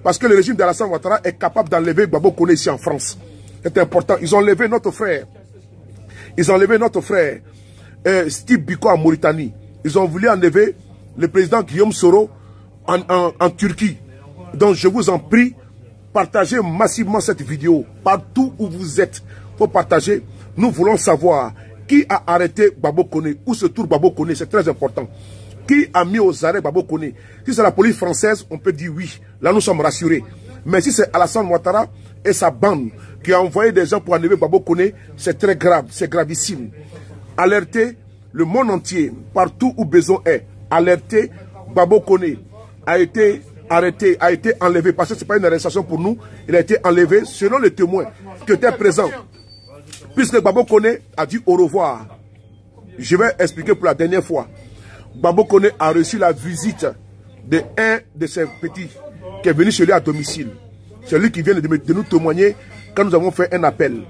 Parce que le régime d'Alassane Ouattara est capable d'enlever Gbagbo Koné ici en France. C'est important. Ils ont enlevé notre frère. Ils ont enlevé notre frère Steve Biko en Mauritanie. Ils ont voulu enlever le président Guillaume Soro en Turquie. Donc je vous en prie, partagez massivement cette vidéo. Partout où vous êtes, il faut partager. Nous voulons savoir qui a arrêté Gbagbo Koné, où se trouve Gbagbo Koné, c'est très important. Qui a mis aux arrêts Gbagbo Koné? Si c'est la police française, on peut dire oui. Là, nous sommes rassurés. Mais si c'est Alassane Ouattara et sa bande qui a envoyé des gens pour enlever Gbagbo Koné, c'est très grave, c'est gravissime. Alertez le monde entier, partout où besoin est. Alertez, Gbagbo Koné a été arrêté, a été enlevé, parce que ce n'est pas une arrestation pour nous. Il a été enlevé selon les témoins qui étaient présents. Puisque Gbagbo Koné a dit au revoir. Je vais expliquer pour la dernière fois. Gbagbo Koné a reçu la visite de un de ses petits qui est venu chez lui à domicile. C'est lui qui vient de nous témoigner quand nous avons fait un appel.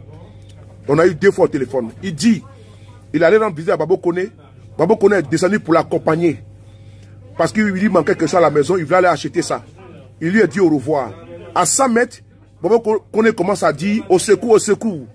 On a eu 2 fois au téléphone. Il dit, il allait rendre visite à Gbagbo Koné. Gbagbo Koné est descendu pour l'accompagner. Parce qu'il lui manquait quelque chose à la maison, il voulait aller acheter ça. Il lui a dit au revoir. À 100 mètres, Gbagbo Koné commence à dire au secours, au secours.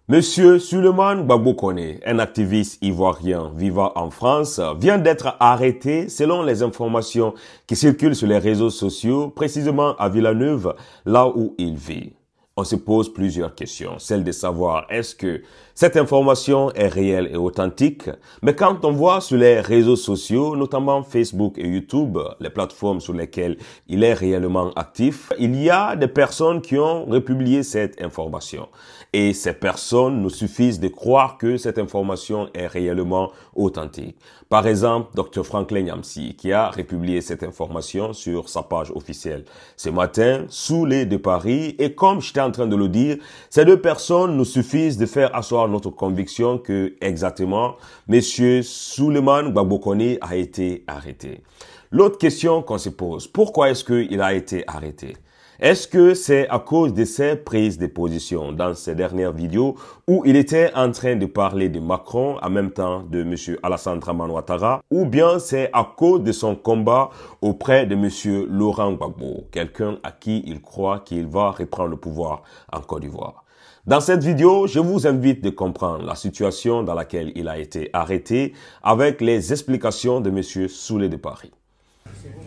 Monsieur Souleymane Gbagbo Koné, un activiste ivoirien vivant en France, vient d'être arrêté selon les informations qui circulent sur les réseaux sociaux, précisément à Villeneuve, là où il vit. On se pose plusieurs questions, celle de savoir est-ce que cette information est réelle et authentique, mais quand on voit sur les réseaux sociaux, notamment Facebook et YouTube, les plateformes sur lesquelles il est réellement actif, il y a des personnes qui ont republié cette information. Et ces personnes nous suffisent de croire que cette information est réellement authentique. Par exemple, Dr Franklin Nyamsi, qui a republié cette information sur sa page officielle ce matin, Soulé de Paris, et comme j'étais en train de le dire, ces 2 personnes nous suffisent de faire asseoir notre conviction que, exactement, Monsieur Souleymane Gbagbo Koné a été arrêté. L'autre question qu'on se pose, pourquoi est-ce qu'il a été arrêté? Est-ce que c'est à cause de ses prises de position dans ces dernières vidéos où il était en train de parler de Macron en même temps de M. Alassane Ouattara, ou bien c'est à cause de son combat auprès de M. Laurent Gbagbo, quelqu'un à qui il croit qu'il va reprendre le pouvoir en Côte d'Ivoire? Dans cette vidéo, je vous invite de comprendre la situation dans laquelle il a été arrêté avec les explications de M. Soulé de Paris.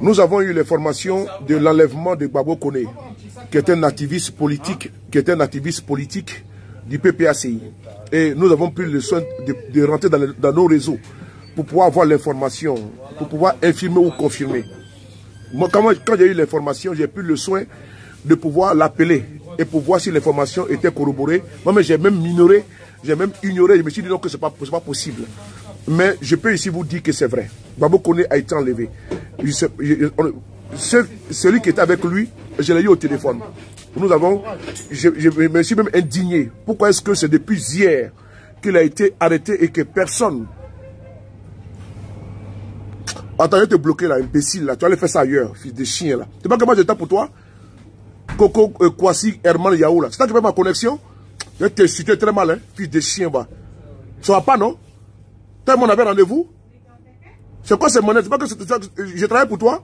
Nous avons eu l'information de l'enlèvement de Gbagbo Koné, qui est un activiste politique, du PPACI. Et nous avons pris le soin de rentrer dans nos réseaux pour pouvoir avoir l'information, pour pouvoir infirmer ou confirmer. Moi, quand j'ai eu l'information, j'ai pris le soin de pouvoir l'appeler et pour voir si l'information était corroborée. Moi, j'ai même ignoré, je me suis dit non, que ce n'est pas possible. Mais je peux ici vous dire que c'est vrai. Gbagbo Koné a été enlevé. Celui qui était avec lui, je l'ai eu au téléphone. Je me suis même indigné. Pourquoi est-ce que c'est depuis hier qu'il a été arrêté et que personne... Attends, je vais te bloquer là, imbécile là. Tu vas aller faire ça ailleurs, fils de chien là. Tu sais pas que moi je tape pour toi? Coco Kwasi Herman Yahoo là. C'est toi qui fais ma connexion? Je vais te citer très mal, hein, fils de chien va. Ça va pas, non? Toi et moi on avait rendez-vous? C'est quoi ces monnaies? C'est pas que je travaille pour toi?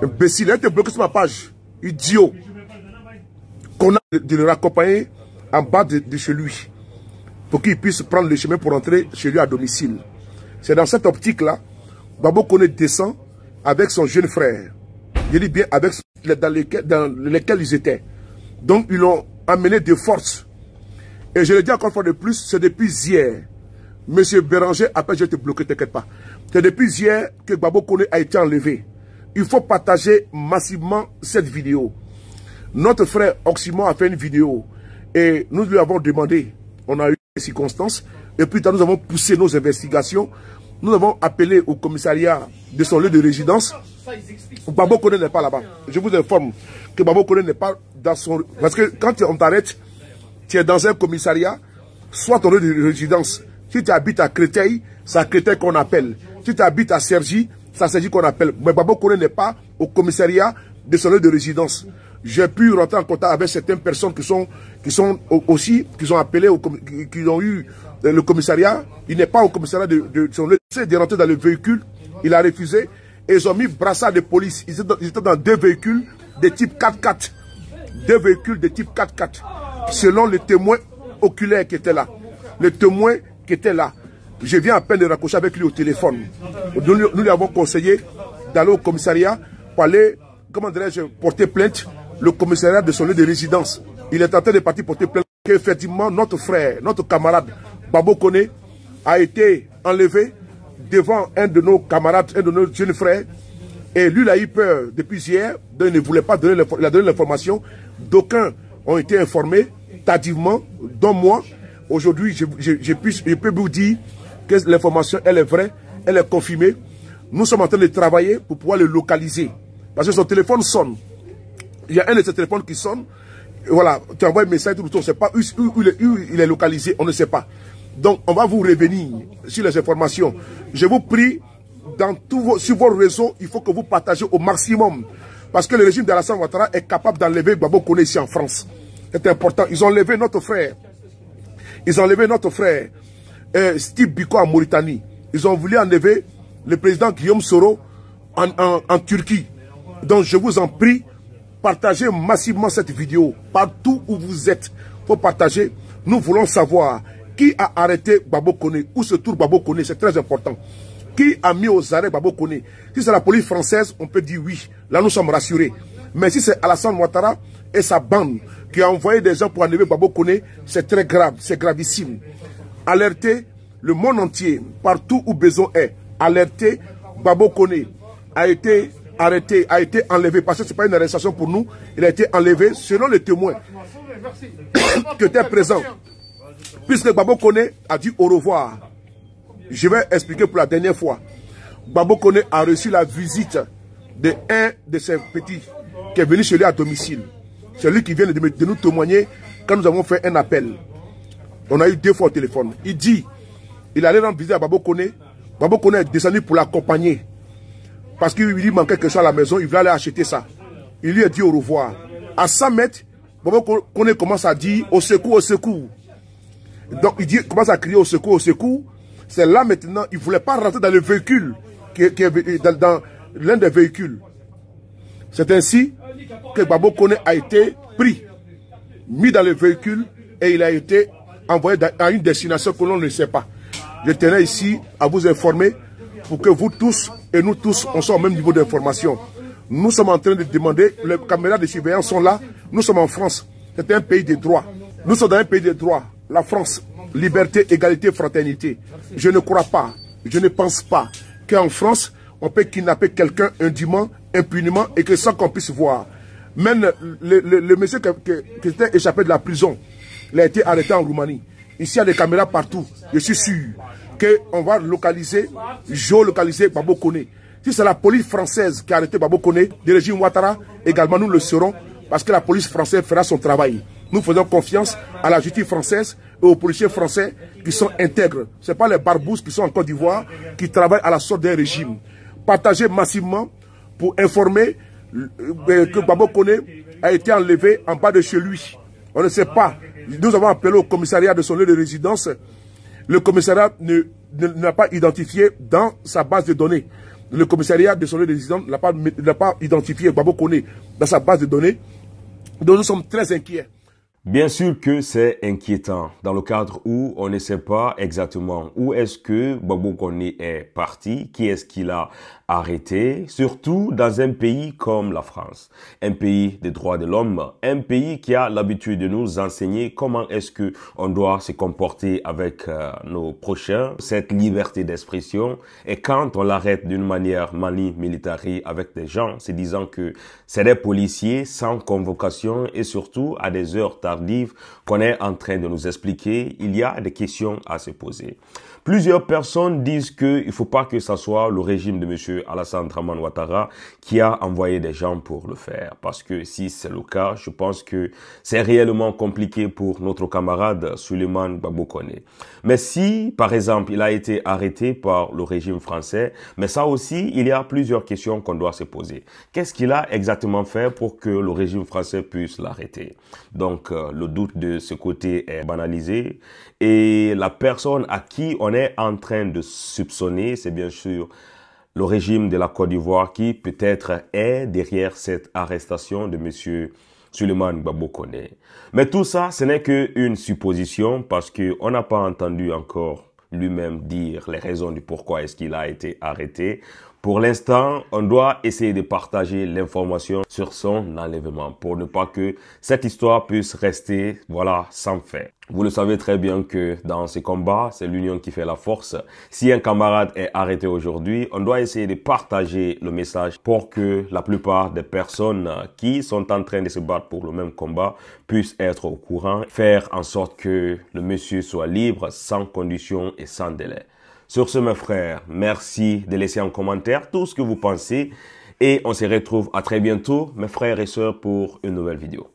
Imbécile, je vais te bloquer sur ma page. Idiot. Qu'on a de le raccompagner en bas de chez lui. Pour qu'il puisse prendre le chemin pour entrer chez lui à domicile. C'est dans cette optique-là, Gbagbo Koné descend avec son jeune frère. Je dis bien avec dans lesquels ils étaient. Donc ils l'ont amené de force. Et je le dis encore une fois de plus, c'est depuis hier. Monsieur Béranger, après je vais te bloquer, t'inquiète pas. C'est depuis hier que Gbagbo Koné a été enlevé. Il faut partager massivement cette vidéo. Notre frère Oxymore a fait une vidéo. Et nous lui avons demandé, on a eu des circonstances. Et puis nous avons poussé nos investigations. Nous avons appelé au commissariat de son lieu de résidence. Gbagbo Koné n'est pas là-bas. Je vous informe que Gbagbo Koné n'est pas dans son... Parce que quand on t'arrête, tu es dans un commissariat, soit ton lieu de résidence. Si tu habites à Créteil, c'est à Créteil qu'on appelle. Si tu habites à Cergy, c'est à Cergy qu'on appelle. Mais Gbagbo Koné n'est pas au commissariat de son lieu de résidence. J'ai pu rentrer en contact avec certaines personnes qui sont appelées, qui ont eu le commissariat. Il n'est pas au commissariat de son lieu de rentrer dans le véhicule. Il a refusé. et ils ont mis brassard de police. Ils étaient dans deux véhicules de type 4x4. Deux véhicules de type 4x4. Selon les témoins oculaires qui étaient là. Les témoins qui étaient là. Je viens à peine de raccrocher avec lui au téléphone. Nous lui avons conseillé d'aller au commissariat pour aller, comment dirais-je, porter plainte, le commissariat de son lieu de résidence. Il est en train de partir porter plainte qu'effectivement notre frère, notre camarade Babo Koné a été enlevé devant un de nos camarades, un de nos jeunes frères. Et lui, il a eu peur depuis hier, donc il ne voulait pas donner l'information. D'aucuns ont été informés tardivement, dont moi. Aujourd'hui, je peux vous dire que l'information, elle est vraie, elle est confirmée. Nous sommes en train de travailler pour pouvoir le localiser. Parce que son téléphone sonne. Il y a un de ses téléphones qui sonne. Et voilà, tu envoies un message, on ne sait pas où il est localisé, on ne sait pas. Donc, on va vous revenir sur les informations. Je vous prie, sur vos réseaux, il faut que vous partagez au maximum. Parce que le régime d'Alassane Ouattara est capable d'enlever Babo Koné ici en France. C'est important. Ils ont enlevé notre frère. Ils ont enlevé notre frère, Steve Biko en Mauritanie. Ils ont voulu enlever le président Guillaume Soro en Turquie. Donc, je vous en prie, partagez massivement cette vidéo. Partout où vous êtes, il faut partager. Nous voulons savoir qui a arrêté Babo Koné, où se trouve Babo Koné, c'est très important. Qui a mis aux arrêts Babo Koné? Si c'est la police française, on peut dire oui. Là, nous sommes rassurés. Mais si c'est Alassane Ouattara et sa bande qui a envoyé des gens pour enlever Babo Koné, c'est très grave, c'est gravissime. Alertez le monde entier, partout où besoin est. Alertez, Babo Koné a été arrêté, a été enlevé, parce que ce n'est pas une arrestation pour nous, il a été enlevé selon les témoins qui étaient présents. Puisque Babo Koné a dit au revoir, je vais expliquer pour la dernière fois. Babo Koné a reçu la visite de un de ses petits qui est venu chez lui à domicile. C'est lui qui vient de nous témoigner quand nous avons fait un appel. On a eu 2 fois au téléphone. Il dit, il allait rendre visite à Babo Koné. Babo Koné est descendu pour l'accompagner. Parce qu'il lui manquait quelque chose à la maison, il voulait aller acheter ça. Il lui a dit au revoir. À 100 mètres, Babo Koné commence à dire au secours, au secours. Donc il commence à crier au secours, au secours. C'est là maintenant, il ne voulait pas rentrer dans le véhicule, dans l'un des véhicules. C'est ainsi que Babo Koné a été pris, mis dans le véhicule et il a été envoyé à une destination que l'on ne sait pas. Je tenais ici à vous informer pour que vous tous et nous tous, on soit au même niveau d'information. Nous sommes en train de demander, les caméras de surveillance sont là, nous sommes en France, c'est un pays de droit. Nous sommes dans un pays de droit, la France, liberté, égalité, fraternité. Je ne crois pas, je ne pense pas qu'en France, on peut kidnapper quelqu'un indûment, impunément et que sans qu'on puisse voir. Même le monsieur qui était échappé de la prison, il a été arrêté en Roumanie. Ici, il y a des caméras partout. Je suis sûr qu'on va localiser, géolocaliser Babo Koné. Si c'est la police française qui a arrêté Babo Koné, le régime Ouattara, également nous le serons, parce que la police française fera son travail. Nous faisons confiance à la justice française et aux policiers français qui sont intègres. Ce n'est pas les barbouzes qui sont en Côte d'Ivoire qui travaillent à la sorte d'un régime. Partagez massivement pour informer que Babo Koné a été enlevé en bas de chez lui. On ne sait pas. Nous avons appelé au commissariat de son lieu de résidence. Le commissariat n'a pas identifié dans sa base de données. Le commissariat de son lieu de résidence n'a pas identifié Babo Koné dans sa base de données. Donc nous sommes très inquiets. Bien sûr que c'est inquiétant dans le cadre où on ne sait pas exactement où est-ce que Babo Koné est parti, qui est-ce qu'il a arrêté, surtout dans un pays comme la France, un pays des droits de l'homme, un pays qui a l'habitude de nous enseigner comment est-ce que on doit se comporter avec nos prochains, cette liberté d'expression, et quand on l'arrête d'une manière mani militari avec des gens se disant que c'est des policiers sans convocation et surtout à des heures tardives qu'on est en train de nous expliquer, il y a des questions à se poser. Plusieurs personnes disent qu'il ne faut pas que ce soit le régime de M. Alassane Dramane Ouattara qui a envoyé des gens pour le faire. Parce que si c'est le cas, je pense que c'est réellement compliqué pour notre camarade Souleymane Gbagbo Koné. Mais si, par exemple, il a été arrêté par le régime français, mais ça aussi, il y a plusieurs questions qu'on doit se poser. Qu'est-ce qu'il a exactement fait pour que le régime français puisse l'arrêter? Donc, le doute de ce côté est banalisé. Et la personne à qui on est en train de soupçonner, c'est bien sûr le régime de la Côte d'Ivoire qui peut-être est derrière cette arrestation de monsieur Souleymane Gbagbo Koné. Mais tout ça, ce n'est qu'une supposition parce qu'on n'a pas entendu encore lui-même dire les raisons du pourquoi est-ce qu'il a été arrêté. Pour l'instant, on doit essayer de partager l'information sur son enlèvement pour ne pas que cette histoire puisse rester, voilà, sans fait. Vous le savez très bien que dans ces combats, c'est l'union qui fait la force. Si un camarade est arrêté aujourd'hui, on doit essayer de partager le message pour que la plupart des personnes qui sont en train de se battre pour le même combat puissent être au courant, faire en sorte que le monsieur soit libre sans condition et sans délai. Sur ce, mes frères, merci de laisser en commentaire tout ce que vous pensez et on se retrouve à très bientôt, mes frères et sœurs, pour une nouvelle vidéo.